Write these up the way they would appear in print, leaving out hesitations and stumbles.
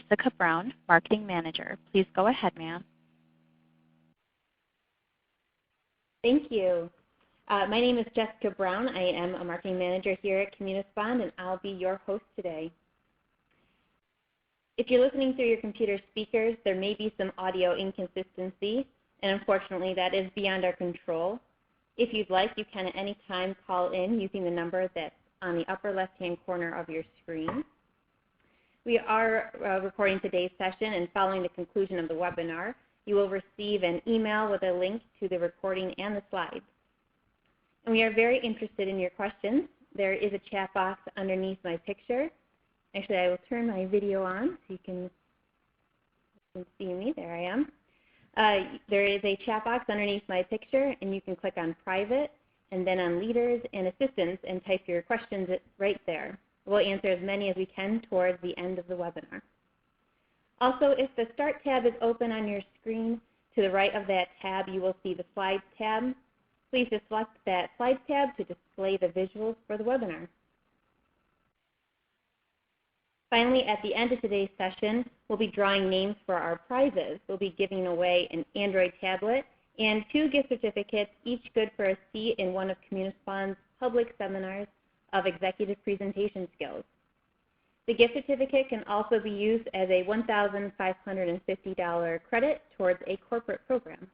Jessica Brown, Marketing Manager. Please go ahead, ma'am. Thank you. My name is Jessica Brown. I am a Marketing Manager here at Communispond, and I'll be your host today. If you're listening through your computer speakers, there may be some audio inconsistency, and unfortunately that is beyond our control. If you'd like, you can at any time call in using the number that's on the upper left-hand corner of your screen. We are recording today's session, and following the conclusion of the webinar, you will receive an email with a link to the recording and the slides. And we are very interested in your questions. There is a chat box underneath my picture. Actually, I will turn my video on so you can see me. There I am. There is a chat box underneath my picture, and you can click on Private and then on Leaders and Assistants and type your questions right there. We'll answer as many as we can towards the end of the webinar. Also, if the Start tab is open on your screen, to the right of that tab you will see the Slides tab. Please just select that Slides tab to display the visuals for the webinar. Finally, at the end of today's session, we'll be drawing names for our prizes. We'll be giving away an Android tablet and 2 gift certificates, each good for a seat in one of Communispond's public seminars of executive presentation skills. The gift certificate can also be used as a $1,550 credit towards a corporate program.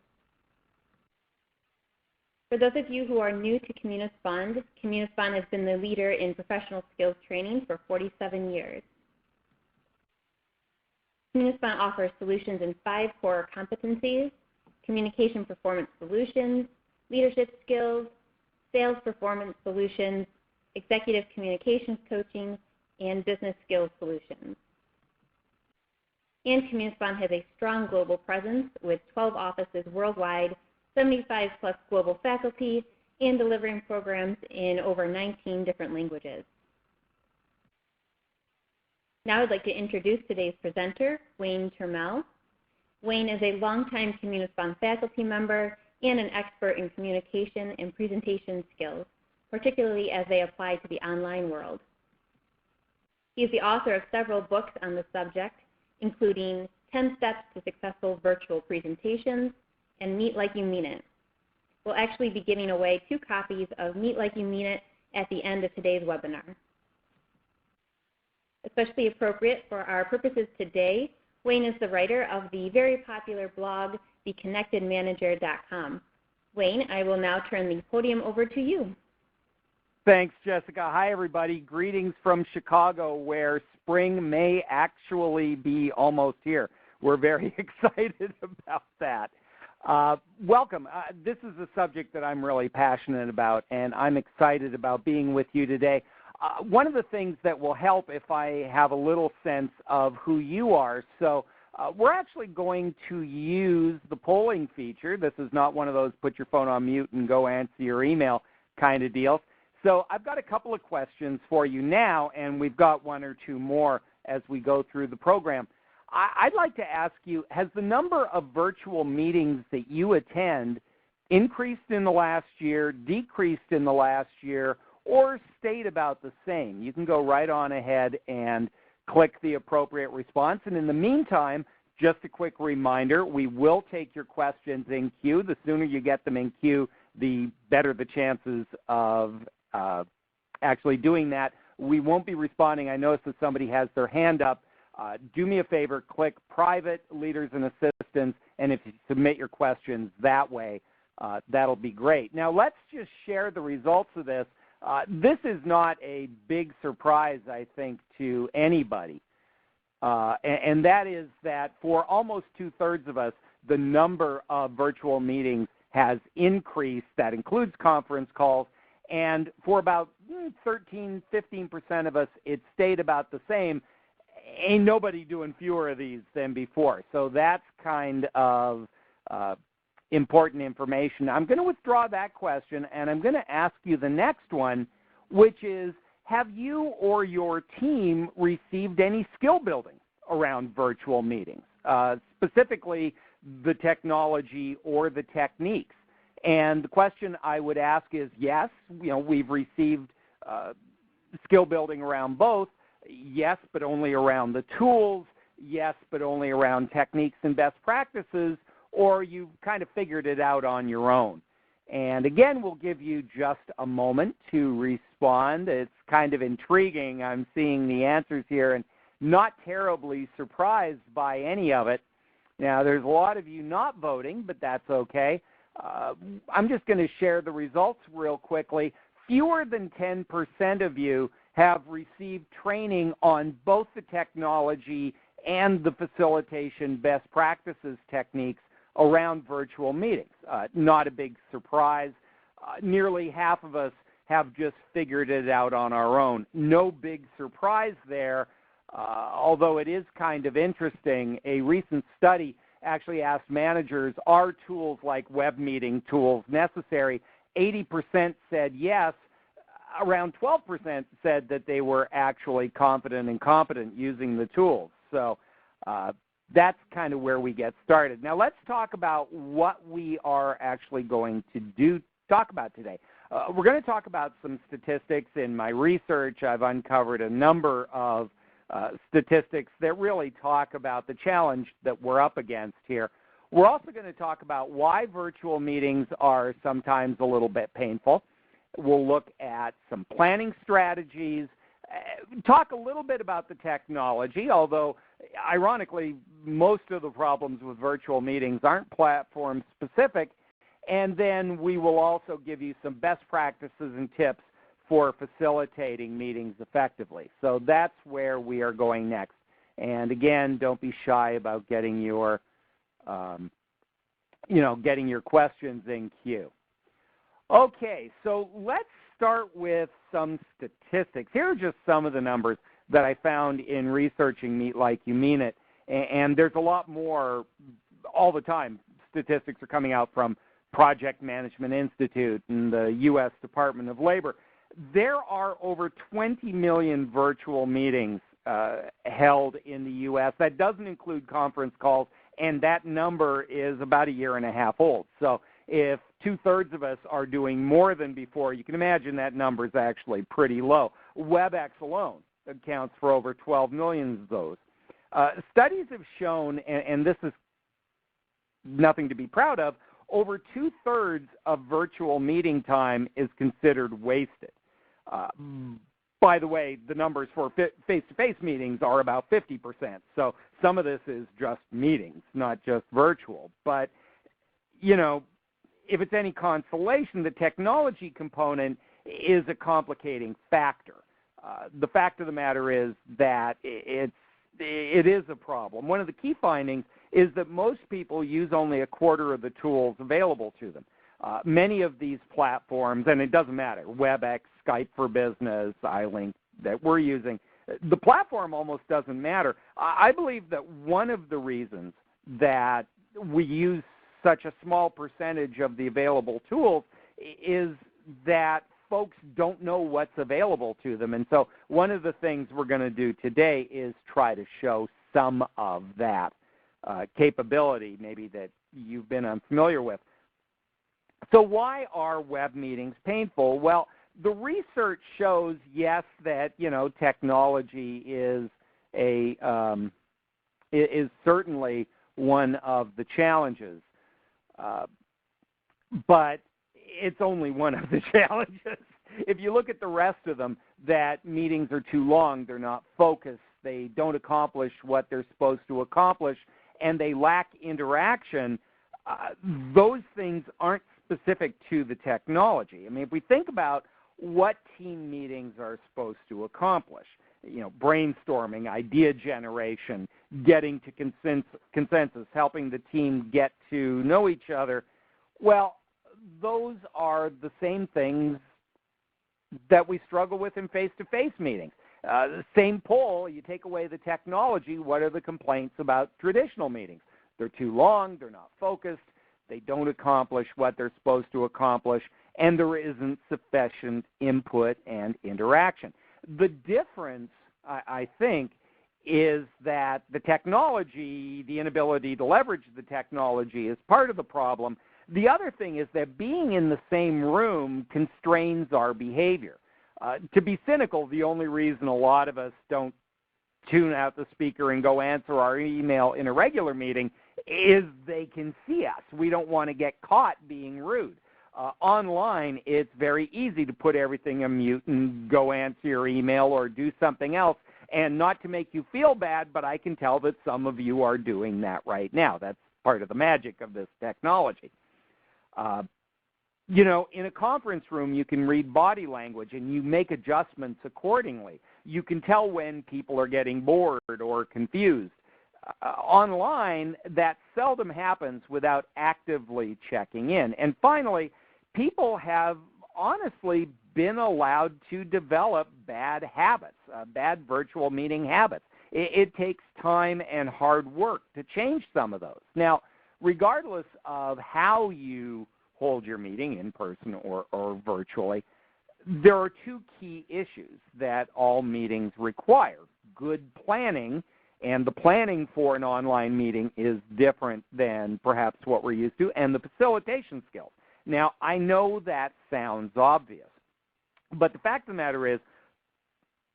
For those of you who are new to Communispond, Communispond has been the leader in professional skills training for 47 years. Communispond offers solutions in 5 core competencies: communication performance solutions, leadership skills, sales performance solutions, executive communications coaching, and business skills solutions. And Communispond has a strong global presence with 12 offices worldwide, 75 plus global faculty, and delivering programs in over 19 different languages. Now I'd like to introduce today's presenter, Wayne Turmel. Wayne is a longtime Communispond faculty member and an expert in communication and presentation skills, particularly as they apply to the online world. He is the author of several books on the subject, including 10 Steps to Successful Virtual Presentations and Meet Like You Mean It. We'll actually be giving away 2 copies of Meet Like You Mean It at the end of today's webinar. Especially appropriate for our purposes today, Wayne is the writer of the very popular blog, theconnectedmanager.com. Wayne, I will now turn the podium over to you. Thanks, Jessica. Hi, everybody. Greetings from Chicago, where spring may actually be almost here. We're very excited about that. Welcome. This is a subject that I'm really passionate about, and I'm excited about being with you today. One of the things that will help if I have a little sense of who you are, so we're actually going to use the polling feature. This is not one of those put your phone on mute and go answer your email kind of deals. So I've got a couple of questions for you now, and we've got 1 or 2 more as we go through the program. I'd like to ask you, has the number of virtual meetings that you attend increased in the last year, decreased in the last year, or stayed about the same? You can go right on ahead and click the appropriate response. And in the meantime, just a quick reminder, we will take your questions in queue. The sooner you get them in queue, the better the chances of actually doing that. We won't be responding. I noticed that somebody has their hand up. Do me a favor, click Private, Leaders and Assistants, and if you submit your questions that way, that'll be great. Now let's just share the results of this. This is not a big surprise, I think, to anybody, and that is that for almost 2/3 of us, the number of virtual meetings has increased. That includes conference calls. And for about 13, 15% of us, it stayed about the same. Ain't nobody doing fewer of these than before. So that's kind of important information. I'm going to withdraw that question, and I'm going to ask you the next one, which is, have you or your team received any skill building around virtual meetings, specifically the technology or the techniques? And the question I would ask is, yes, we've received skill building around both. Yes, but only around the tools. yes, but only around techniques and best practices, or you've kind of figured it out on your own. And again, we'll give you just a moment to respond. It's kind of intriguing. I'm seeing the answers here and not terribly surprised by any of it. Now, there's a lot of you not voting, but that's okay. I'm just going to share the results real quickly. Fewer than 10% of you have received training on both the technology and the facilitation best practices techniques around virtual meetings. Not a big surprise. Nearly half of us have just figured it out on our own. No big surprise there, although it is kind of interesting. A recent study actually asked managers, are tools like web meeting tools necessary? 80% said yes. Around 12% said that they were actually confident and competent using the tools. So that's kind of where we get started. Now let's talk about what we are actually going to talk about today. We're going to talk about some statistics. In my research, I've uncovered a number of statistics that really talk about the challenge that we're up against here. We're also going to talk about why virtual meetings are sometimes a little bit painful. We'll look at some planning strategies, talk a little bit about the technology, although ironically most of the problems with virtual meetings aren't platform specific, and then we will also give you some best practices and tips for facilitating meetings effectively. So that's where we are going next. And again, don't be shy about getting your getting your questions in queue. Okay, so let's start with some statistics. Here are just some of the numbers that I found in researching Meet Like You Mean It, and there's a lot more all the time. Statistics are coming out from Project Management Institute and the U.S. Department of Labor. There are over 20 million virtual meetings held in the U.S. That doesn't include conference calls, and that number is about a year and a half old. So if two-thirds of us are doing more than before, you can imagine that number is actually pretty low. WebEx alone accounts for over 12 million of those. Studies have shown, and this is nothing to be proud of, over two-thirds of virtual meeting time is considered wasted. By the way, the numbers for face-to-face meetings are about 50%. So some of this is just meetings, not just virtual. But, if it's any consolation, the technology component is a complicating factor. The fact of the matter is that it is a problem. One of the key findings is that most people use only a quarter of the tools available to them. Many of these platforms, and it doesn't matter, WebEx, Skype for Business, iLink that we're using, the platform almost doesn't matter. I believe that one of the reasons that we use such a small percentage of the available tools is that folks don't know what's available to them. And so one of the things we're going to do today is try to show some of that capability maybe that you've been unfamiliar with. So why are web meetings painful? Well, the research shows, yes, that technology is is certainly one of the challenges, but it's only one of the challenges. If you look at the rest of them, that meetings are too long, they're not focused, they don't accomplish what they're supposed to accomplish, and they lack interaction, those things aren't specific to the technology. I mean, if we think about what team meetings are supposed to accomplish, brainstorming, idea generation, getting to consensus, helping the team get to know each other, well, those are the same things that we struggle with in face-to-face meetings. The same poll, you take away the technology, what are the complaints about traditional meetings? They're too long, they're not focused, they don't accomplish what they're supposed to accomplish, and there isn't sufficient input and interaction. The difference, I think, is that the technology, the inability to leverage the technology is part of the problem. The other thing is that being in the same room constrains our behavior. To be cynical, the only reason a lot of us don't tune out the speaker and go answer our email in a regular meeting is they can see us. We don't want to get caught being rude. Online, it's very easy to put everything on mute and go answer your email or do something else. And not to make you feel bad, but I can tell that some of you are doing that right now. That's part of the magic of this technology. You know, in a conference room, you can read body language and you make adjustments accordingly. You can tell when people are getting bored or confused. Online, that seldom happens without actively checking in. And finally, people have honestly been allowed to develop bad habits, bad virtual meeting habits. It takes time and hard work to change some of those. Now, regardless of how you hold your meeting in person or virtually, there are two key issues that all meetings require: good planning, and the planning for an online meeting is different than perhaps what we're used to, and the facilitation skills. Now, I know that sounds obvious, but the fact of the matter is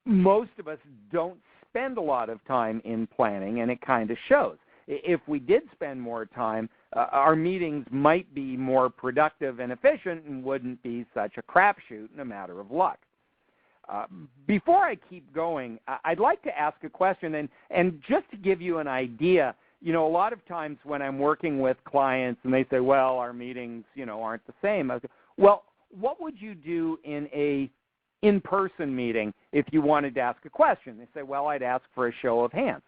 most of us don't spend a lot of time in planning, and it kind of shows. If we did spend more time, our meetings might be more productive and efficient and wouldn't be such a crapshoot and a matter of luck. Before I keep going, I'd like to ask a question, and just to give you an idea, you know, a lot of times when I'm working with clients and they say, well, our meetings, you know, aren't the same. I say, well, what would you do in a in-person meeting if you wanted to ask a question? They say, well, I'd ask for a show of hands.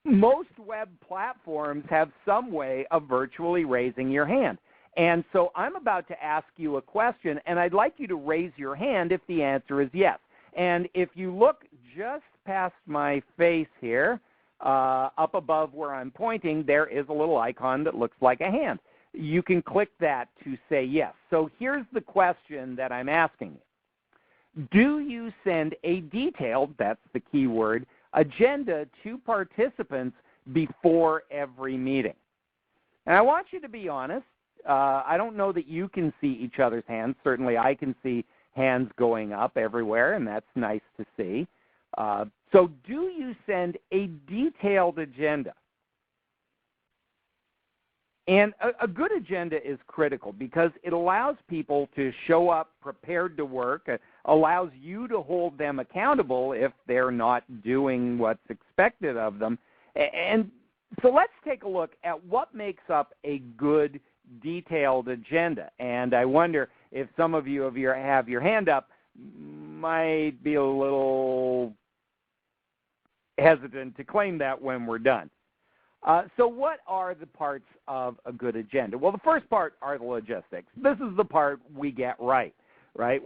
Most web platforms have some way of virtually raising your hand. And so I'm about to ask you a question, and I'd like you to raise your hand if the answer is yes. And if you look just past my face here, up above where I'm pointing, there is a little icon that looks like a hand. You can click that to say yes. So here's the question that I'm asking you. Do you send a detailed, that's the key word, agenda to participants before every meeting? And I want you to be honest. I don't know that you can see each other's hands. Certainly I can see hands going up everywhere, and that's nice to see. So do you send a detailed agenda? And a good agenda is critical because it allows people to show up prepared to work, allows you to hold them accountable if they're not doing what's expected of them. And so let's take a look at what makes up a good detailed agenda. And I wonder if some of you have your hand up might be a little hesitant to claim that when we're done. So what are the parts of a good agenda? Well, the first part are the logistics. This is the part we get right?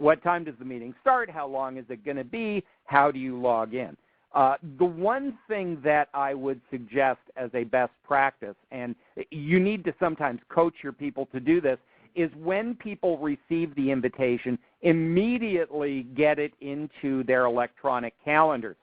What time does the meeting start? How long is it going to be? How do you log in? The one thing that I would suggest as a best practice, and you need to sometimes coach your people to do this, is when people receive the invitation, immediately get it into their electronic calendars.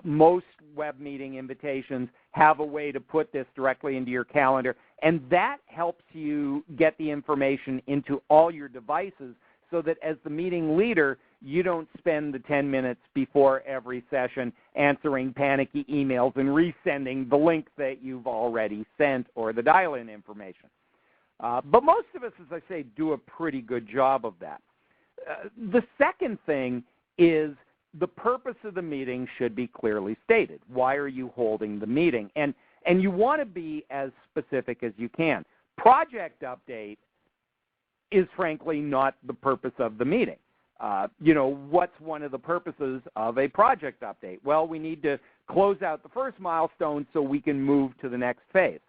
Most web meeting invitations have a way to put this directly into your calendar, and that helps you get the information into all your devices so that as the meeting leader, you don't spend the 10 minutes before every session answering panicky emails and resending the link that you've already sent or the dial-in information. But most of us, as I say, do a pretty good job of that. The second thing is the purpose of the meeting should be clearly stated. Why are you holding the meeting? And you want to be as specific as you can. Project update is frankly not the purpose of the meeting. What's one of the purposes of a project update? Well, we need to close out the first milestone so we can move to the next phase.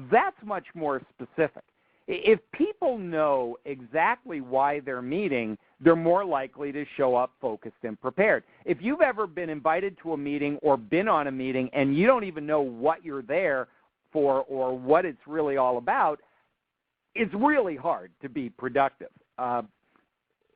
That's much more specific. If people know exactly why they're meeting, they're more likely to show up focused and prepared. If you've ever been invited to a meeting or been on a meeting and you don't even know what you're there for or what it's really all about, it's really hard to be productive.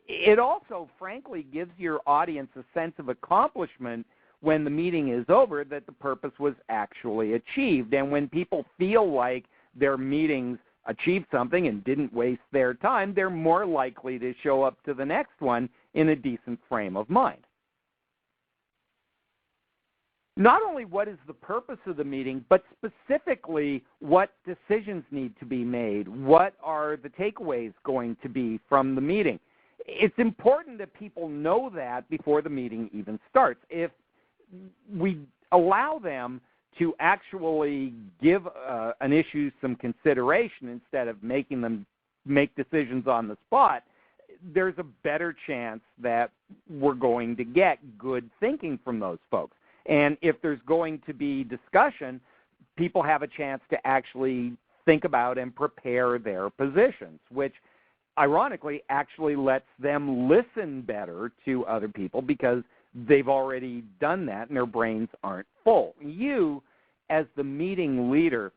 It also, frankly, gives your audience a sense of accomplishment when the meeting is over, that the purpose was actually achieved. And when people feel like their meetings achieved something and didn't waste their time, they're more likely to show up to the next one in a decent frame of mind. not only what is the purpose of the meeting, but specifically what decisions need to be made. What are the takeaways going to be from the meeting? It's important that people know that before the meeting even starts. If we allow them to actually give an issue some consideration instead of making them make decisions on the spot, there's a better chance that we're going to get good thinking from those folks. And if there's going to be discussion, people have a chance to actually think about and prepare their positions, which ironically actually lets them listen better to other people because they've already done that and their brains aren't full. You, as the meeting leader,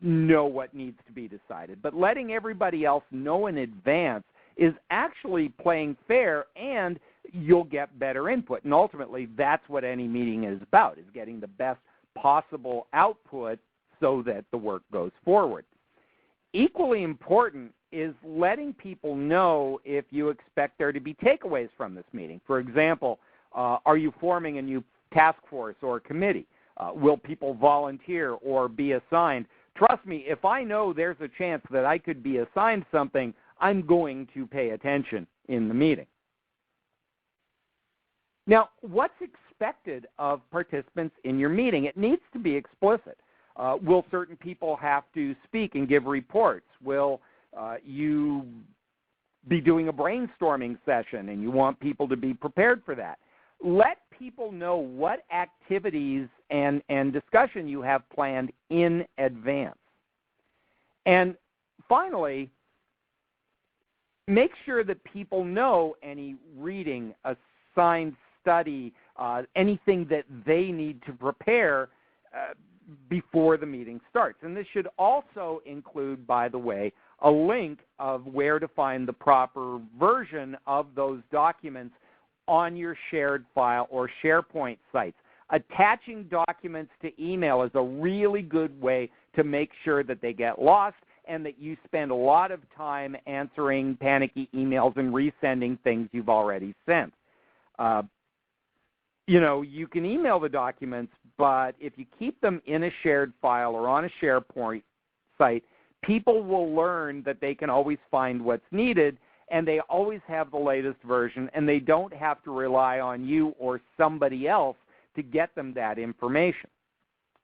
know what needs to be decided, but letting everybody else know in advance is actually playing fair, and you'll get better input. And ultimately, that's what any meeting is about, is getting the best possible output so that the work goes forward. Equally important is letting people know if you expect there to be takeaways from this meeting. For example, are you forming a new task force or committee? Will people volunteer or be assigned? Trust me, if I know there's a chance that I could be assigned something, I'm going to pay attention in the meeting. Now, what's expected of participants in your meeting? It needs to be explicit. Will certain people have to speak and give reports? Will you be doing a brainstorming session and you want people to be prepared for that? Let people know what activities and discussion you have planned in advance. And finally, make sure that people know any reading, assigned study, anything that they need to prepare before the meeting starts. And this should also include, by the way, a link of where to find the proper version of those documents on your shared file or SharePoint sites. Attaching documents to email is a really good way to make sure that they get lost and that you spend a lot of time answering panicky emails and resending things you've already sent. You can email the documents, but if you keep them in a shared file or on a SharePoint site, people will learn that they can always find what's needed, and they always have the latest version, and they don't have to rely on you or somebody else to get them that information.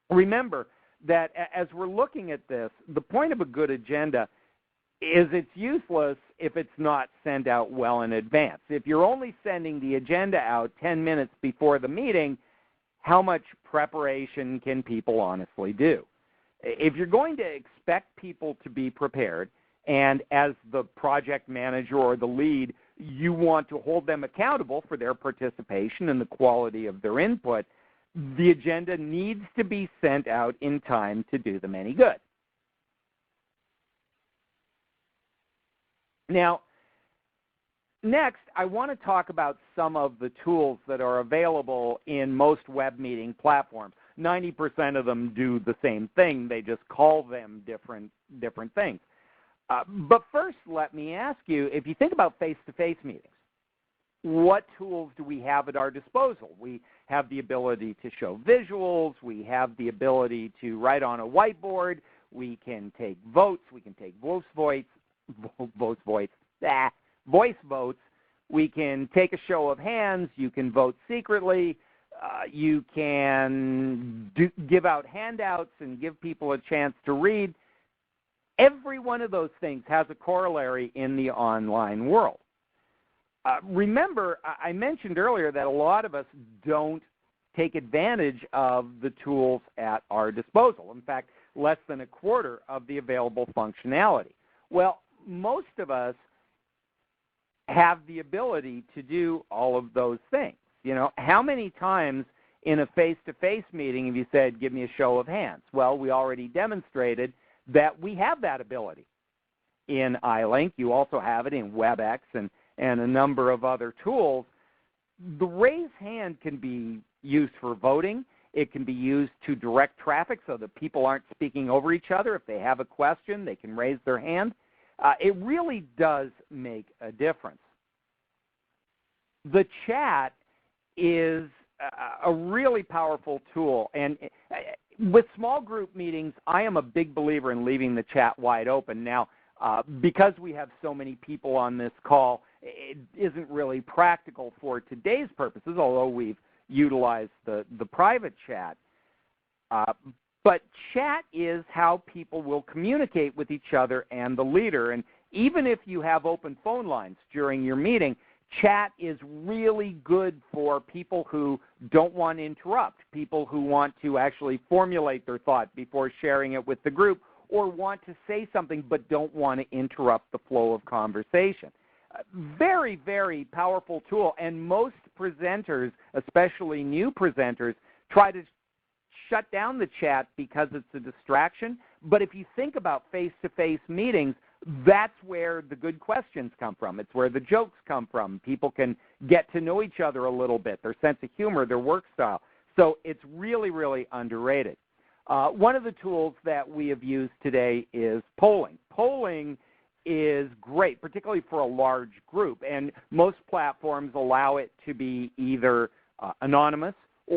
Remember that as we're looking at this, the point of a good agenda is it's useless if it's not sent out well in advance. If you're only sending the agenda out 10 minutes before the meeting, how much preparation can people honestly do? If you're going to expect people to be prepared, and as the project manager or the lead, you want to hold them accountable for their participation and the quality of their input, the agenda needs to be sent out in time to do them any good. Now, next, I want to talk about some of the tools that are available in most web meeting platforms. 90% of them do the same thing. They just call them different things. But first, let me ask you, if you think about face-to-face meetings, what tools do we have at our disposal? We have the ability to show visuals. We have the ability to write on a whiteboard. We can take votes. We can take voice votes. We can take a show of hands. You can vote secretly. You can give out handouts and give people a chance to read. Every one of those things has a corollary in the online world. Remember, I mentioned earlier that a lot of us don't take advantage of the tools at our disposal. In fact, less than a quarter of the available functionality. Well, most of us have the ability to do all of those things. How many times in a face-to-face meeting have you said, give me a show of hands? Well, we already demonstrated that we have that ability in iLink. You also have it in WebEx and a number of other tools. The raise hand can be used for voting. It can be used to direct traffic so that people aren't speaking over each other. If they have a question, they can raise their hand. It really does make a difference. The chat is a really powerful tool. And with small group meetings, I am a big believer in leaving the chat wide open. Now, because we have so many people on this call, it isn't really practical for today's purposes, although we've utilized the private chat. But chat is how people will communicate with each other and the leader. And even if you have open phone lines during your meeting, chat is really good for people who don't want to interrupt, people who want to actually formulate their thought before sharing it with the group, or want to say something but don't want to interrupt the flow of conversation. Very, very powerful tool, and most presenters, especially new presenters, try to shut down the chat because it's a distraction. But if you think about face-to-face meetings, that's where the good questions come from. It's where the jokes come from. People can get to know each other a little bit, their sense of humor, their work style. So it's really, really underrated. One of the tools that we have used today is polling. Polling is great, particularly for a large group, and most platforms allow it to be either anonymous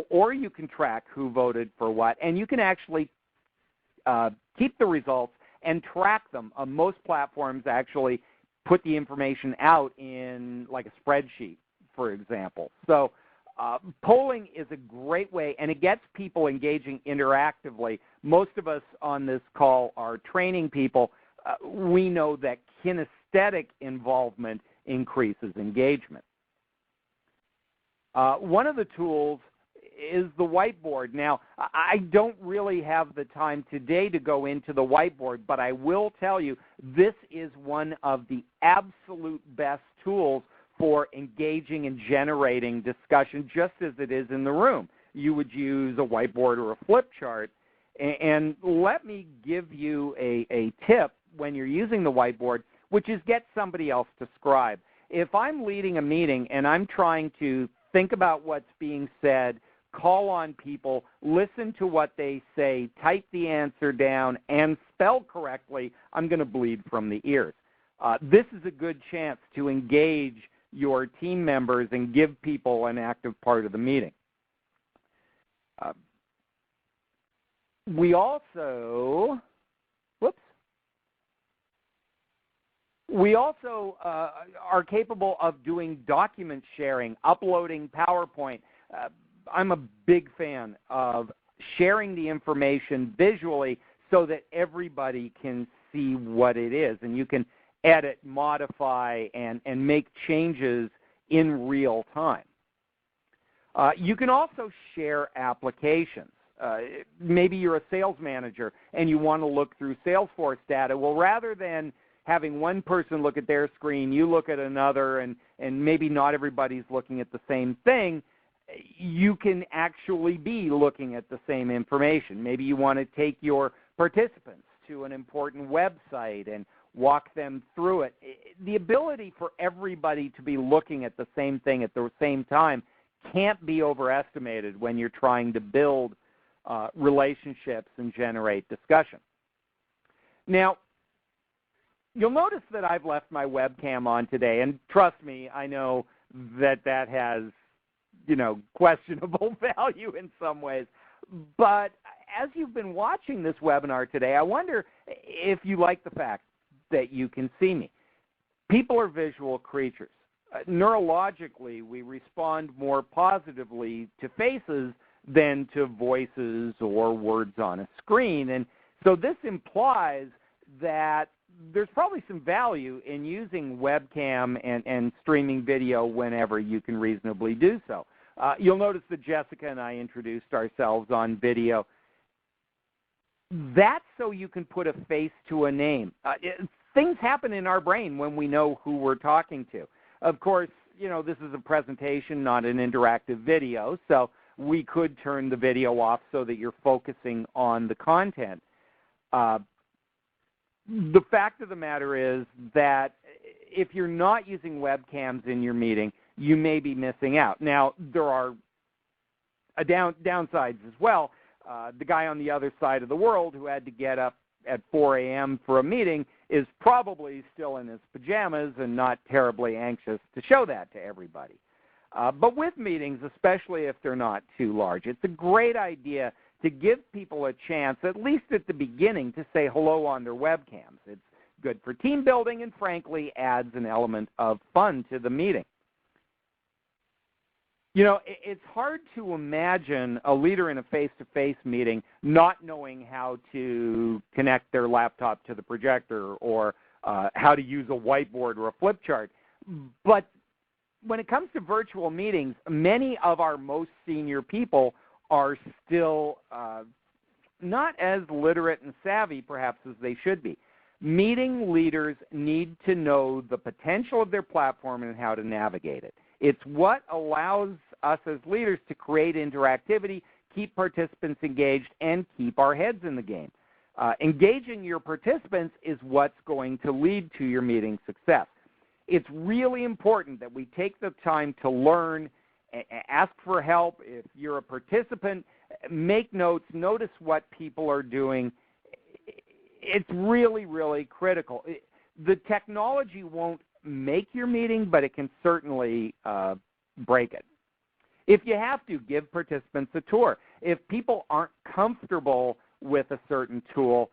or you can track who voted for what, and you can actually keep the results and track them. Most platforms actually put the information out in like a spreadsheet, for example. So polling is a great way, and it gets people engaging interactively. Most of us on this call are training people. We know that kinesthetic involvement increases engagement. One of the tools is the whiteboard. Now, I don't really have the time today to go into the whiteboard, but I will tell you this is one of the absolute best tools for engaging and generating discussion, just as it is in the room. You would use a whiteboard or a flip chart. And let me give you a tip when you're using the whiteboard, which is get somebody else to scribe. If I'm leading a meeting and I'm trying to think about what's being said, call on people, listen to what they say, type the answer down, and spell correctly, I'm going to bleed from the ears. This is a good chance to engage your team members and give people an active part of the meeting. We also are capable of doing document sharing, uploading PowerPoint. I'm a big fan of sharing the information visually so that everybody can see what it is, and you can edit, modify, and make changes in real time. You can also share applications. Maybe you're a sales manager and you want to look through Salesforce data. Well, rather than having one person look at their screen, you look at another, and maybe not everybody's looking at the same thing, you can actually be looking at the same information. Maybe you want to take your participants to an important website and walk them through it. The ability for everybody to be looking at the same thing at the same time can't be overestimated when you're trying to build relationships and generate discussion. Now, you'll notice that I've left my webcam on today, and trust me, I know that that has, questionable value in some ways. But as you've been watching this webinar today, I wonder if you like the fact that you can see me. People are visual creatures. Neurologically, we respond more positively to faces than to voices or words on a screen. And so this implies that there's probably some value in using webcam and streaming video whenever you can reasonably do so. You'll notice that Jessica and I introduced ourselves on video. That's so you can put a face to a name. Things happen in our brain when we know who we're talking to. Of course, this is a presentation, not an interactive video, so we could turn the video off so that you're focusing on the content. The fact of the matter is that if you're not using webcams in your meeting, you may be missing out. Now, there are downsides as well. The guy on the other side of the world who had to get up at 4 a.m. for a meeting is probably still in his pajamas and not terribly anxious to show that to everybody. But with meetings, especially if they're not too large, it's a great idea to give people a chance, at least at the beginning, to say hello on their webcams. It's good for team building and, frankly, adds an element of fun to the meeting. You know, it's hard to imagine a leader in a face-to-face meeting not knowing how to connect their laptop to the projector or how to use a whiteboard or a flip chart. But when it comes to virtual meetings, many of our most senior people are still not as literate and savvy, perhaps, as they should be. Meeting leaders need to know the potential of their platform and how to navigate it. It's what allows us as leaders to create interactivity, keep participants engaged, and keep our heads in the game. Engaging your participants is what's going to lead to your meeting success. It's really important that we take the time to learn, ask for help. If you're a participant, make notes, notice what people are doing. It's really, really critical. The technology won't make your meeting, but it can certainly break it. If you have to, give participants a tour. If people aren't comfortable with a certain tool,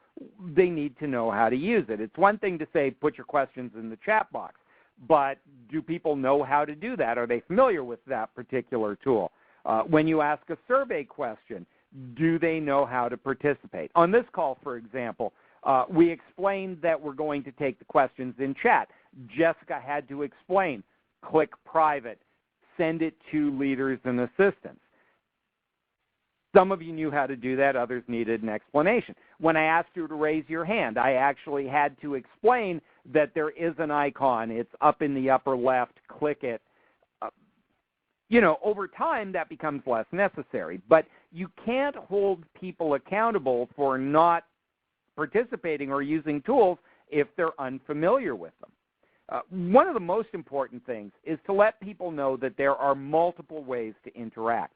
they need to know how to use it. It's one thing to say, put your questions in the chat box, but do people know how to do that? Are they familiar with that particular tool? When you ask a survey question, do they know how to participate? On this call, for example, we explained that we're going to take the questions in chat. Jessica had to explain, click private, send it to leaders and assistants. Some of you knew how to do that, others needed an explanation. When I asked you to raise your hand, I actually had to explain that there is an icon. It's up in the upper left, click it. You know, over time that becomes less necessary, but you can't hold people accountable for not participating or using tools if they're unfamiliar with them. One of the most important things is to let people know that there are multiple ways to interact.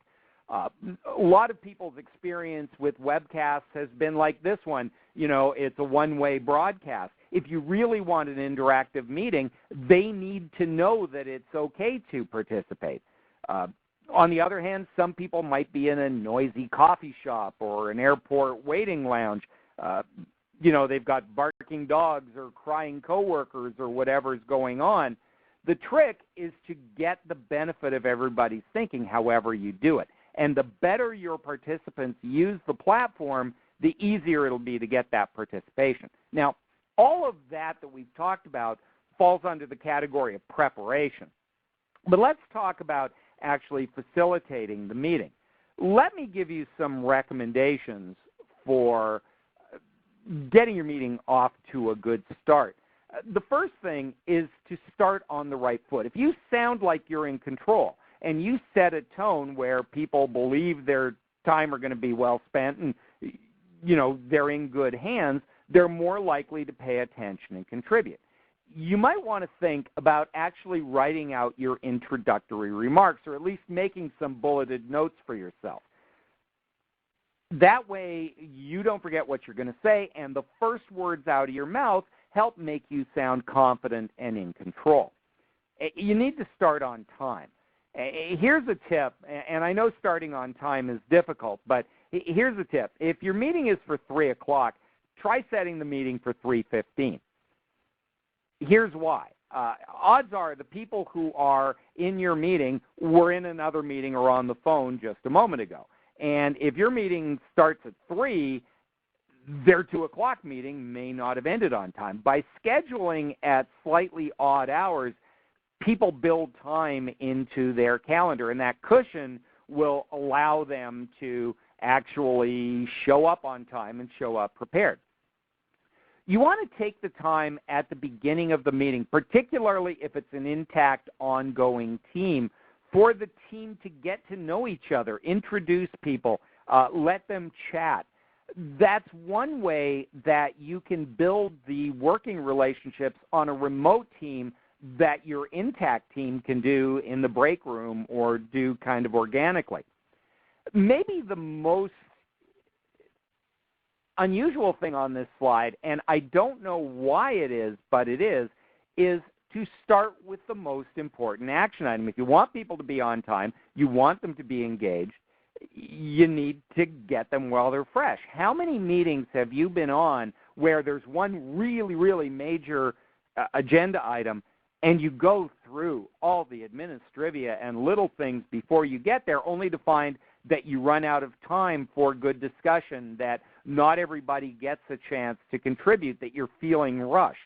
A lot of people's experience with webcasts has been like this one. You know, it's a one-way broadcast. If you really want an interactive meeting, they need to know that it's okay to participate. On the other hand, some people might be in a noisy coffee shop or an airport waiting lounge. You know, they've got barking dogs or crying coworkers or whatever's going on. The trick is to get the benefit of everybody's thinking however you do it. And the better your participants use the platform, the easier it'll be to get that participation. Now, all of that we've talked about falls under the category of preparation. But let's talk about actually facilitating the meeting. Let me give you some recommendations for getting your meeting off to a good start. The first thing is to start on the right foot. If you sound like you're in control and you set a tone where people believe their time are going to be well spent and, you know, they're in good hands, they're more likely to pay attention and contribute. You might want to think about actually writing out your introductory remarks or at least making some bulleted notes for yourself. That way you don't forget what you're going to say, and the first words out of your mouth help make you sound confident and in control. You need to start on time. Here's a tip, and I know starting on time is difficult, but here's a tip. If your meeting is for 3 o'clock, try setting the meeting for 3:15. Here's why. Odds are the people who are in your meeting were in another meeting or on the phone just a moment ago. And if your meeting starts at 3, their 2 o'clock meeting may not have ended on time. By scheduling at slightly odd hours, people build time into their calendar, and that cushion will allow them to actually show up on time and show up prepared. You want to take the time at the beginning of the meeting, particularly if it's an intact, ongoing team, for the team to get to know each other, introduce people, let them chat. That's one way that you can build the working relationships on a remote team that your intact team can do in the break room or do kind of organically. Maybe the most unusual thing on this slide, and I don't know why it is, but it is to start with the most important action item. If you want people to be on time, you want them to be engaged, you need to get them while they're fresh. How many meetings have you been on where there's one really, really major agenda item and you go through all the administrivia and little things before you get there, only to find that you run out of time for good discussion, that not everybody gets a chance to contribute, that you're feeling rushed?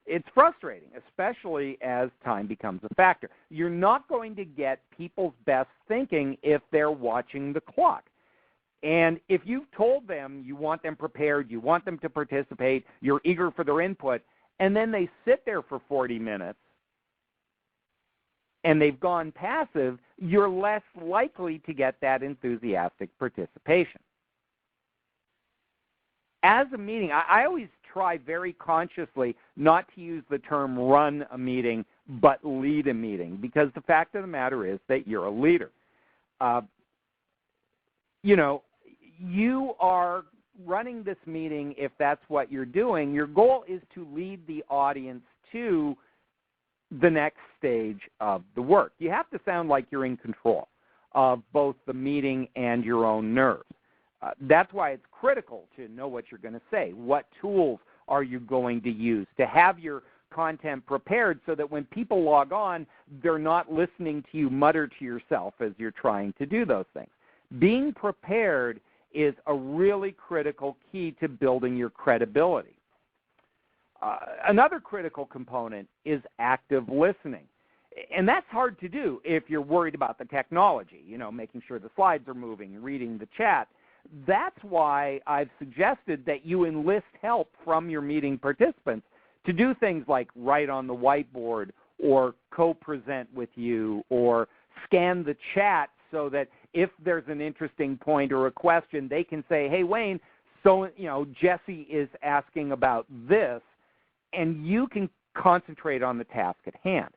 It's frustrating, especially as time becomes a factor. You're not going to get people's best thinking if they're watching the clock. And if you've told them you want them prepared, you want them to participate, you're eager for their input, and then they sit there for 40 minutes and they've gone passive, you're less likely to get that enthusiastic participation. As a meeting, I always try very consciously not to use the term run a meeting, but lead a meeting, because the fact of the matter is that you're a leader. You are running this meeting, if that's what you're doing. Your goal is to lead the audience to the next stage of the work. You have to sound like you're in control of both the meeting and your own nerves. That's why it's critical to know what you're going to say. What tools are you going to use to have your content prepared so that when people log on, they're not listening to you mutter to yourself as you're trying to do those things. Being prepared is a really critical key to building your credibility. Another critical component is active listening. And that's hard to do if you're worried about the technology, making sure the slides are moving, reading the chat. That's why I've suggested that you enlist help from your meeting participants to do things like write on the whiteboard or co-present with you or scan the chat so that if there's an interesting point or a question, they can say, hey, Wayne, so, Jesse is asking about this, and you can concentrate on the task at hand.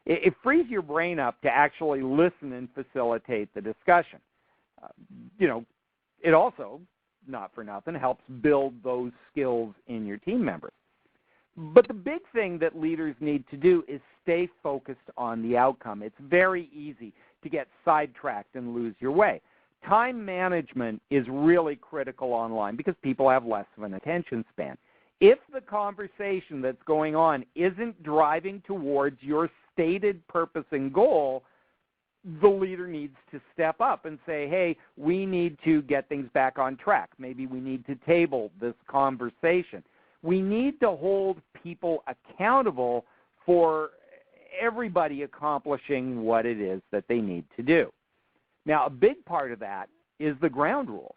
It frees your brain up to actually listen and facilitate the discussion. It also, not for nothing, helps build those skills in your team members. But the big thing that leaders need to do is stay focused on the outcome. It's very easy to get sidetracked and lose your way. Time management is really critical online because people have less of an attention span. If the conversation that's going on isn't driving towards your stated purpose and goal, the leader needs to step up and say, hey, we need to get things back on track. Maybe we need to table this conversation. We need to hold people accountable for everybody accomplishing what it is that they need to do. Now, a big part of that is the ground rules.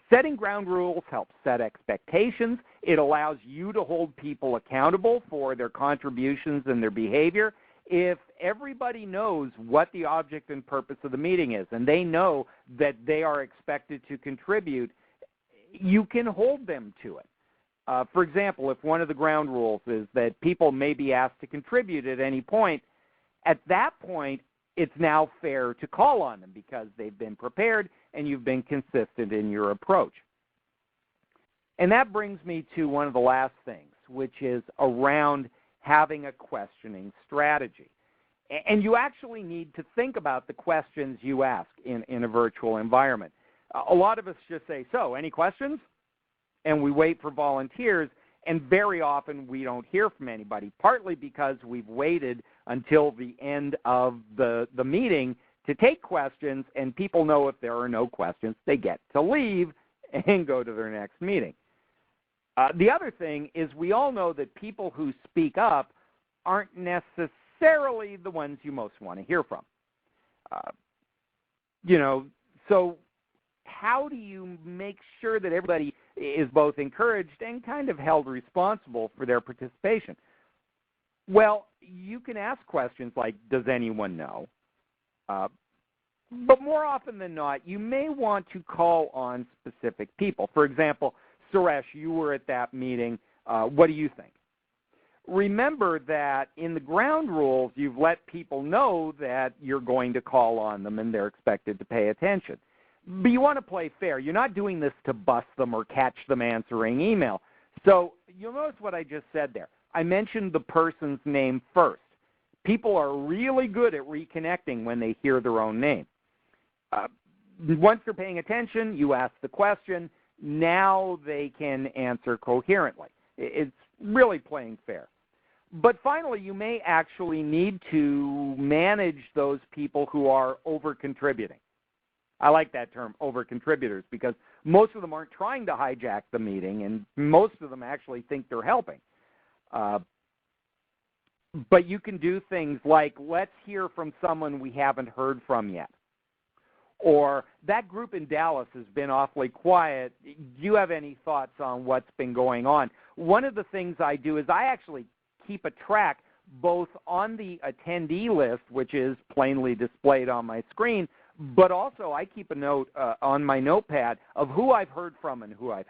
Setting ground rules helps set expectations. It allows you to hold people accountable for their contributions and their behavior. If everybody knows what the object and purpose of the meeting is, and they know that they are expected to contribute, you can hold them to it. For example, if one of the ground rules is that people may be asked to contribute at any point, at that point, it's now fair to call on them because they've been prepared and you've been consistent in your approach. And that brings me to one of the last things, which is around having a questioning strategy. And you actually need to think about the questions you ask in a virtual environment. A lot of us just say, so, any questions? And we wait for volunteers, and very often we don't hear from anybody, partly because we've waited until the end of the meeting to take questions, and people know if there are no questions, they get to leave and go to their next meeting. The other thing is we all know that people who speak up aren't necessarily the ones you most want to hear from. So how do you make sure that everybody is both encouraged and kind of held responsible for their participation? Well, you can ask questions like, does anyone know? But more often than not, you may want to call on specific people. For example, Suresh, you were at that meeting. What do you think? Remember that in the ground rules, you've let people know that you're going to call on them and they're expected to pay attention. But you want to play fair. You're not doing this to bust them or catch them answering email. So you'll notice what I just said there. I mentioned the person's name first. People are really good at reconnecting when they hear their own name. Once they're paying attention, you ask the question. Now they can answer coherently. It's really playing fair. But finally, you may actually need to manage those people who are over-contributing. I like that term, over-contributors, because most of them aren't trying to hijack the meeting, and most of them actually think they're helping. But you can do things like, let's hear from someone we haven't heard from yet. Or, that group in Dallas has been awfully quiet. Do you have any thoughts on what's been going on? One of the things I do is I actually keep a track both on the attendee list, which is plainly displayed on my screen, but also I keep a note on my notepad of who I've heard from and who I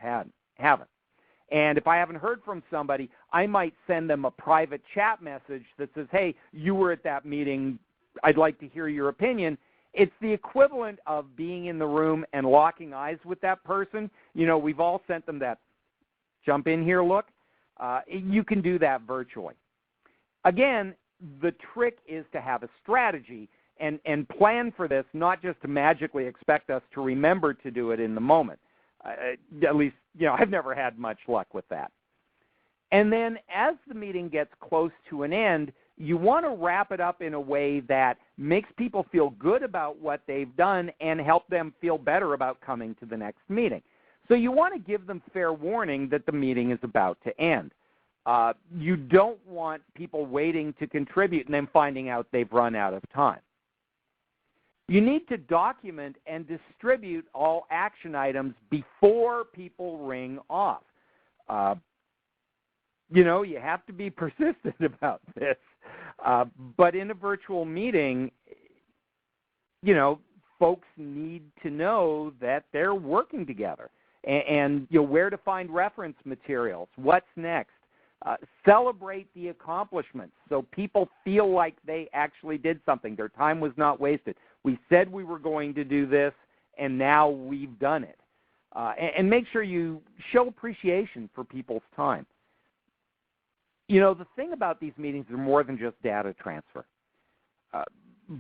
haven't. And if I haven't heard from somebody, I might send them a private chat message that says, hey, you were at that meeting. I'd like to hear your opinion. It's the equivalent of being in the room and locking eyes with that person. You know, we've all sent them that jump in here look. You can do that virtually. Again, the trick is to have a strategy and plan for this, not just to magically expect us to remember to do it in the moment. At least, you know, I've never had much luck with that. And then as the meeting gets close to an end, you want to wrap it up in a way that makes people feel good about what they've done and help them feel better about coming to the next meeting. So you want to give them fair warning that the meeting is about to end. You don't want people waiting to contribute and then finding out they've run out of time. You need to document and distribute all action items before people ring off. You know, you have to be persistent about this. But in a virtual meeting, you know, folks need to know that they're working together and you know, where to find reference materials, what's next. Celebrate the accomplishments so people feel like they actually did something. Their time was not wasted. We said we were going to do this, and now we've done it. And make sure you show appreciation for people's time. You know, the thing about these meetings are more than just data transfer.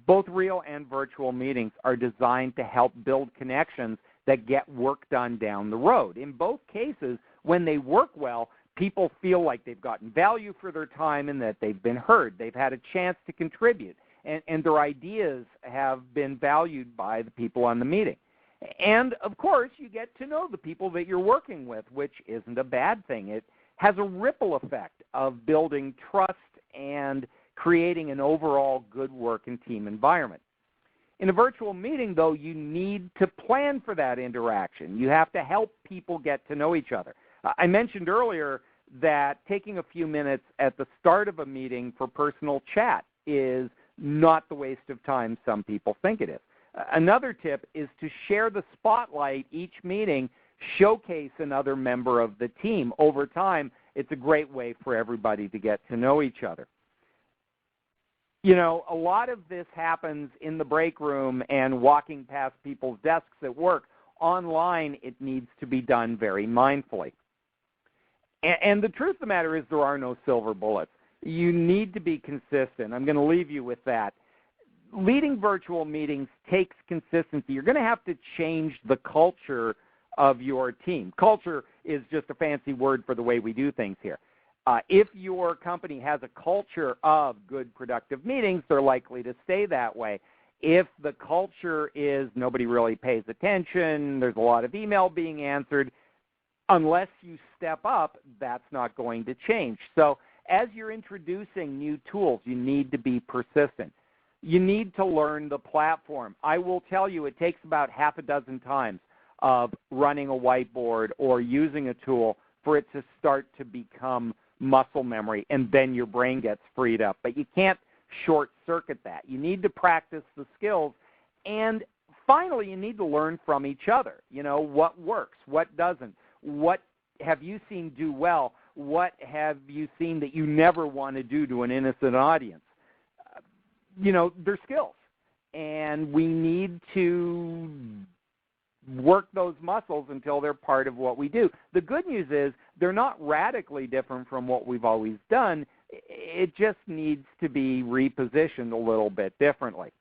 Both real and virtual meetings are designed to help build connections that get work done down the road. In both cases, when they work well, people feel like they've gotten value for their time and that they've been heard. They've had a chance to contribute, and their ideas have been valued by the people on the meeting. And, of course, you get to know the people that you're working with, which isn't a bad thing. It has a ripple effect of building trust and creating an overall good work and team environment. In a virtual meeting, though, you need to plan for that interaction. You have to help people get to know each other. I mentioned earlier that taking a few minutes at the start of a meeting for personal chat is not the waste of time some people think it is. Another tip is to share the spotlight each meeting, showcase another member of the team. Over time, it's a great way for everybody to get to know each other. You know, a lot of this happens in the break room and walking past people's desks at work. Online, it needs to be done very mindfully. And the truth of the matter is there are no silver bullets. You need to be consistent. I'm going to leave you with that. Leading virtual meetings takes consistency. You're going to have to change the culture of your team. Culture is just a fancy word for the way we do things here. If your company has a culture of good, productive meetings, they're likely to stay that way. If the culture is nobody really pays attention, there's a lot of email being answered, unless you step up, that's not going to change. So as you're introducing new tools, you need to be persistent. You need to learn the platform. I will tell you it takes about half a dozen times of running a whiteboard or using a tool for it to start to become muscle memory, and then your brain gets freed up. But you can't short-circuit that. You need to practice the skills. And finally, you need to learn from each other. You know, what works, what doesn't. What have you seen do well? What have you seen that you never want to do to an innocent audience? You know, they're skills. And we need to work those muscles until they're part of what we do. The good news is they're not radically different from what we've always done. It just needs to be repositioned a little bit differently.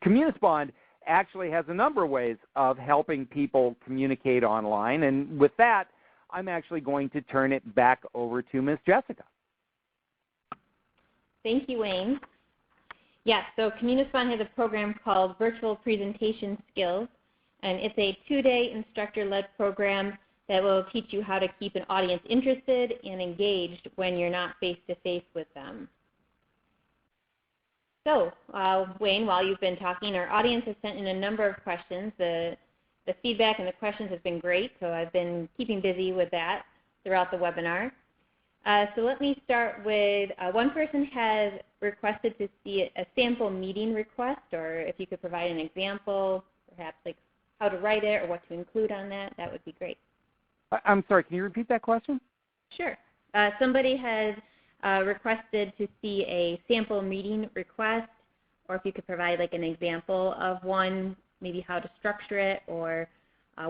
Communispond actually has a number of ways of helping people communicate online, and with that, I'm actually going to turn it back over to Ms. Jessica. Thank you, Wayne. Yes, so Communispond has a program called Virtual Presentation Skills, and it's a 2-day instructor-led program that will teach you how to keep an audience interested and engaged when you're not face-to-face with them. So, Wayne, while you've been talking, our audience has sent in a number of questions. The feedback and the questions have been great, so I've been keeping busy with that throughout the webinar. So let me start with, one person has requested to see a sample meeting request, or if you could provide an example, perhaps like how to write it or what to include on that, that would be great. I'm sorry, can you repeat that question? Sure. Somebody has requested to see a sample meeting request, or if you could provide like an example of one, maybe how to structure it or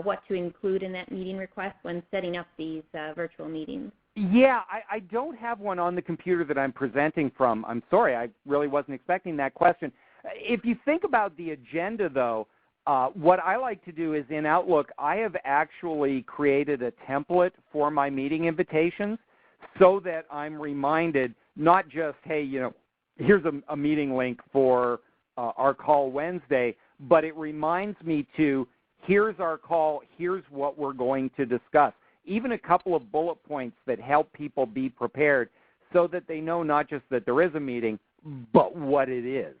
what to include in that meeting request when setting up these virtual meetings. Yeah, I don't have one on the computer that I'm presenting from. I'm sorry, I really wasn't expecting that question. If you think about the agenda, though, what I like to do is in Outlook, I have actually created a template for my meeting invitations so that I'm reminded not just, hey, you know, here's a meeting link for our call Wednesday, but it reminds me to, here's our call, here's what we're going to discuss. Even a couple of bullet points that help people be prepared so that they know not just that there is a meeting, but what it is.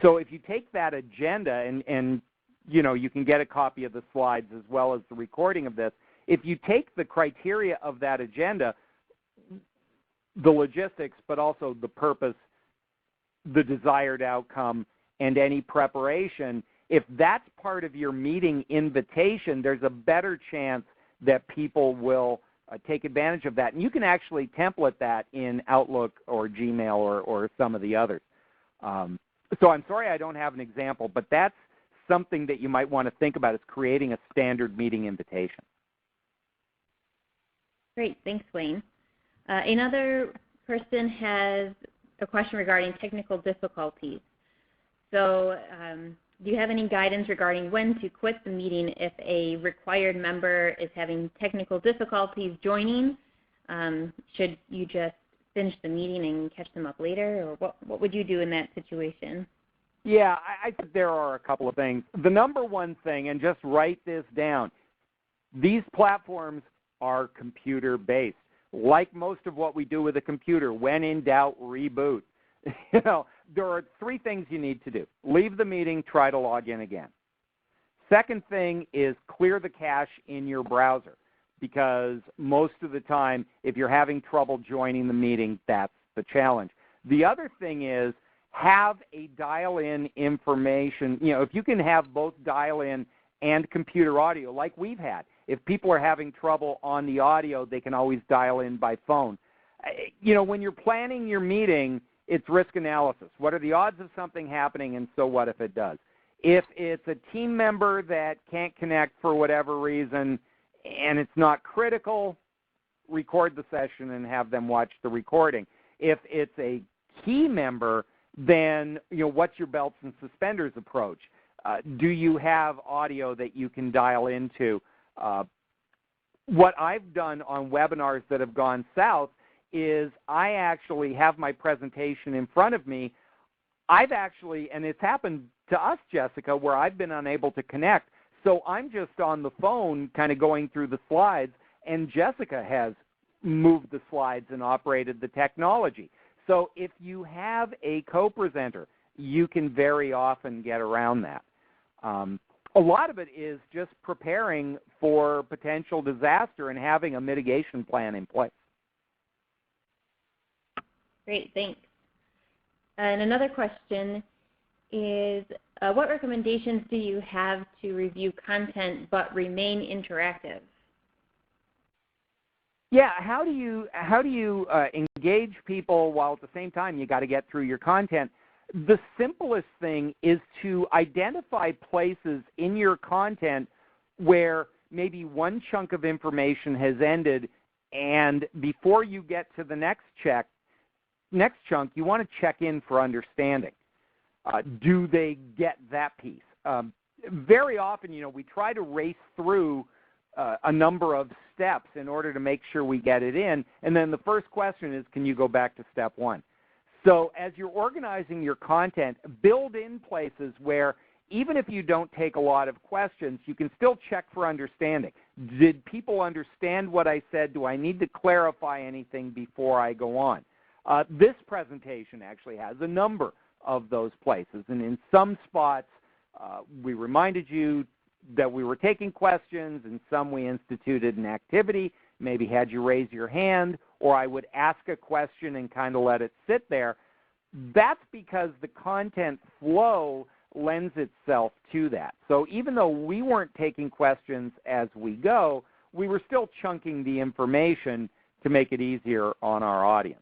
So if you take that agenda and you know, you can get a copy of the slides as well as the recording of this. If you take the criteria of that agenda, the logistics, but also the purpose, the desired outcome, and any preparation, if that's part of your meeting invitation, there's a better chance that people will take advantage of that. And you can actually template that in Outlook or Gmail or some of the others. So I'm sorry I don't have an example, but that's something that you might want to think about, is creating a standard meeting invitation. Great, thanks, Wayne. Another person has a question regarding technical difficulties. So do you have any guidance regarding when to quit the meeting if a required member is having technical difficulties joining? Should you just finish the meeting and catch them up later, or what would you do in that situation? Yeah, I think there are a couple of things. The number one thing, and just write this down, these platforms are computer-based. Like most of what we do with a computer, when in doubt, reboot. You know, there are 3 things you need to do. Leave the meeting, try to log in again. Second thing is clear the cache in your browser, because most of the time, if you're having trouble joining the meeting, that's the challenge. The other thing is have a dial-in information. You know, if you can have both dial-in and computer audio like we've had. If people are having trouble on the audio, they can always dial in by phone. You know, when you're planning your meeting, it's risk analysis. What are the odds of something happening, and so what if it does? If it's a team member that can't connect for whatever reason and it's not critical, record the session and have them watch the recording. If it's a key member, then, you know, what's your belts and suspenders approach? Do you have audio that you can dial into? What I've done on webinars that have gone south is I actually have my presentation in front of me. I've actually, and it's happened to us, Jessica, where I've been unable to connect. So I'm just on the phone kind of going through the slides, and Jessica has moved the slides and operated the technology. So if you have a co-presenter, you can very often get around that. A lot of it is just preparing for potential disaster and having a mitigation plan in place. Great, thanks. And another question is, what recommendations do you have to review content but remain interactive? Yeah, how do you engage people while at the same time you got to get through your content? The simplest thing is to identify places in your content where maybe one chunk of information has ended, and before you get to the next chunk, you want to check in for understanding. Do they get that piece? Very often, we try to race through a number of steps in order to make sure we get it in, and then the first question is, can you go back to step one? So as you're organizing your content, build in places where even if you don't take a lot of questions, you can still check for understanding. Did people understand what I said? Do I need to clarify anything before I go on? This presentation actually has a number of those places, and in some spots we reminded you that we were taking questions, and some we instituted an activity, maybe had you raise your hand, or I would ask a question and kind of let it sit there. That's because the content flow lends itself to that. So even though we weren't taking questions as we go, we were still chunking the information to make it easier on our audience.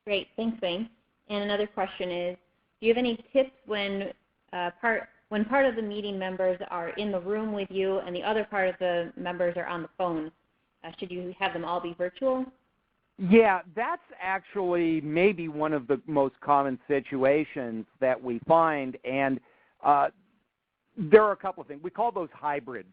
Great, thanks, Wayne. And another question is, do you have any tips when part of the meeting members are in the room with you and the other part of the members are on the phone? Should you have them all be virtual? Yeah, that's actually maybe one of the most common situations that we find, and there are a couple of things. We call those hybrid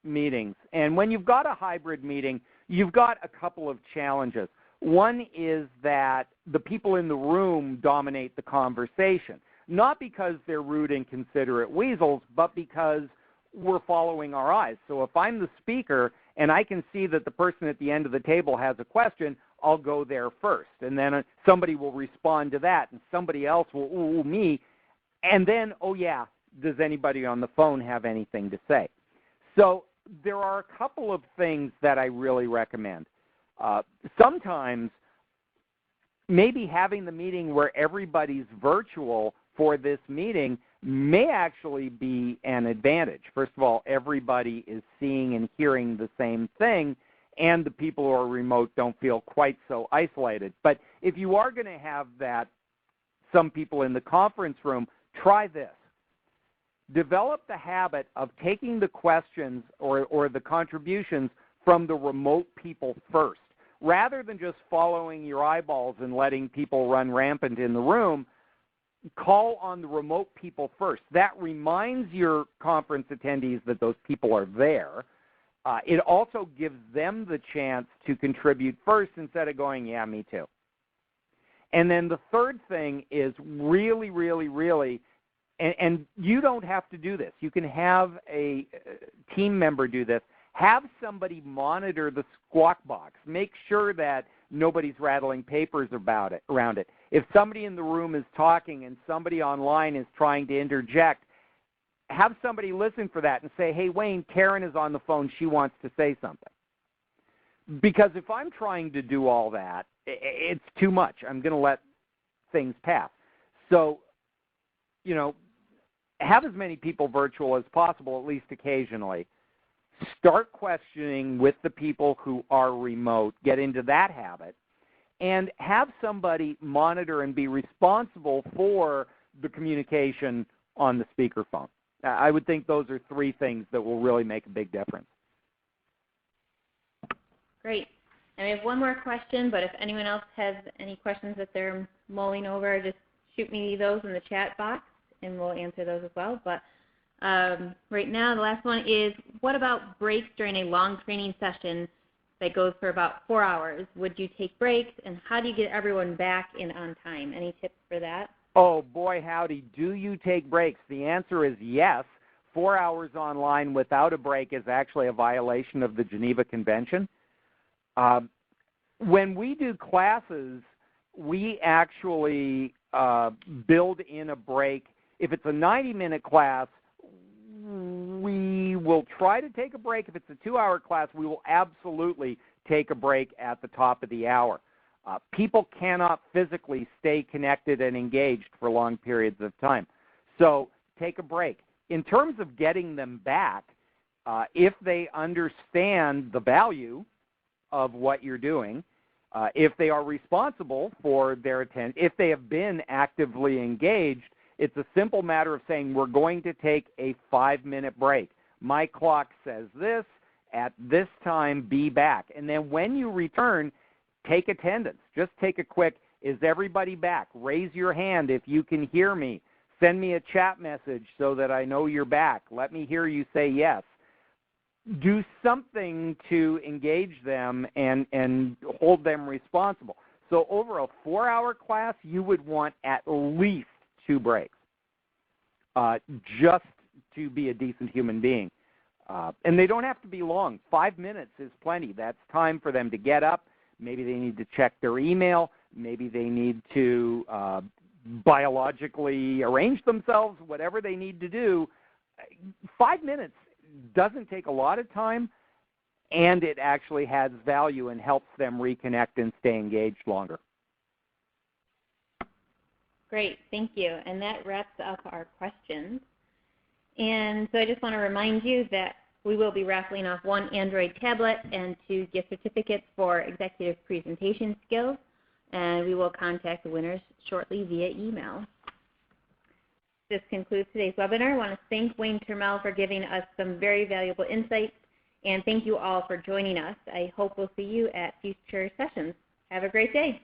meetings, and when you've got a hybrid meeting, you've got a couple of challenges. One is that the people in the room dominate the conversation, not because they're rude, inconsiderate weasels, but because we're following our eyes. So if I'm the speaker and I can see that the person at the end of the table has a question, I'll go there first. And then somebody will respond to that, and somebody else will, ooh, me. And then, oh yeah, does anybody on the phone have anything to say? So there are a couple of things that I really recommend. Sometimes maybe having the meeting where everybody's virtual for this meeting may actually be an advantage. First of all, everybody is seeing and hearing the same thing, and the people who are remote don't feel quite so isolated. But if you are going to have that, some people in the conference room, try this. Develop the habit of taking the questions or the contributions from the remote people first. Rather than just following your eyeballs and letting people run rampant in the room, call on the remote people first. That reminds your conference attendees that those people are there. It also gives them the chance to contribute first instead of going, yeah, me too. And then the third thing is really, really, really, and you don't have to do this. You can have a team member do this. Have somebody monitor the squawk box. Make sure that nobody's rattling papers around it. If somebody in the room is talking and somebody online is trying to interject, have somebody listen for that and say, hey, Wayne, Karen is on the phone. She wants to say something. Because if I'm trying to do all that, it's too much. I'm going to let things pass. So, have as many people virtual as possible, at least occasionally. Start questioning with the people who are remote. Get into that habit. And have somebody monitor and be responsible for the communication on the speakerphone. I would think those are three things that will really make a big difference. Great. And we have one more question, but if anyone else has any questions that they're mulling over, just shoot me those in the chat box, and we'll answer those as well. But right now, the last one is, what about breaks during a long training session that goes for about 4 hours? Would you take breaks, and how do you get everyone back in on time? Any tips for that? Oh, boy, howdy. Do you take breaks? The answer is yes. 4 hours online without a break is actually a violation of the Geneva Convention. When we do classes, we actually build in a break. If it's a 90-minute class, we will try to take a break. If it's a 2-hour class, we will absolutely take a break at the top of the hour. People cannot physically stay connected and engaged for long periods of time. So take a break. In terms of getting them back, if they understand the value of what you're doing, If they are responsible for their attendance, if they have been actively engaged, it's a simple matter of saying we're going to take a 5-minute break. My clock says this. At this time, be back. And then when you return, take attendance. Just take a quick, is everybody back? Raise your hand if you can hear me. Send me a chat message so that I know you're back. Let me hear you say yes. Do something to engage them and hold them responsible. So over a 4-hour class, you would want at least 2 breaks just to be a decent human being. And they don't have to be long. 5 minutes is plenty. That's time for them to get up. Maybe they need to check their email. Maybe they need to biologically arrange themselves, whatever they need to do. 5 minutes doesn't take a lot of time, and it actually has value and helps them reconnect and stay engaged longer. Great, thank you. And that wraps up our questions. And so I just want to remind you that we will be raffling off 1 Android tablet and 2 gift certificates for executive presentation skills, and we will contact the winners shortly via email. This concludes today's webinar. I want to thank Wayne Turmel for giving us some very valuable insights, and thank you all for joining us. I hope we'll see you at future sessions. Have a great day.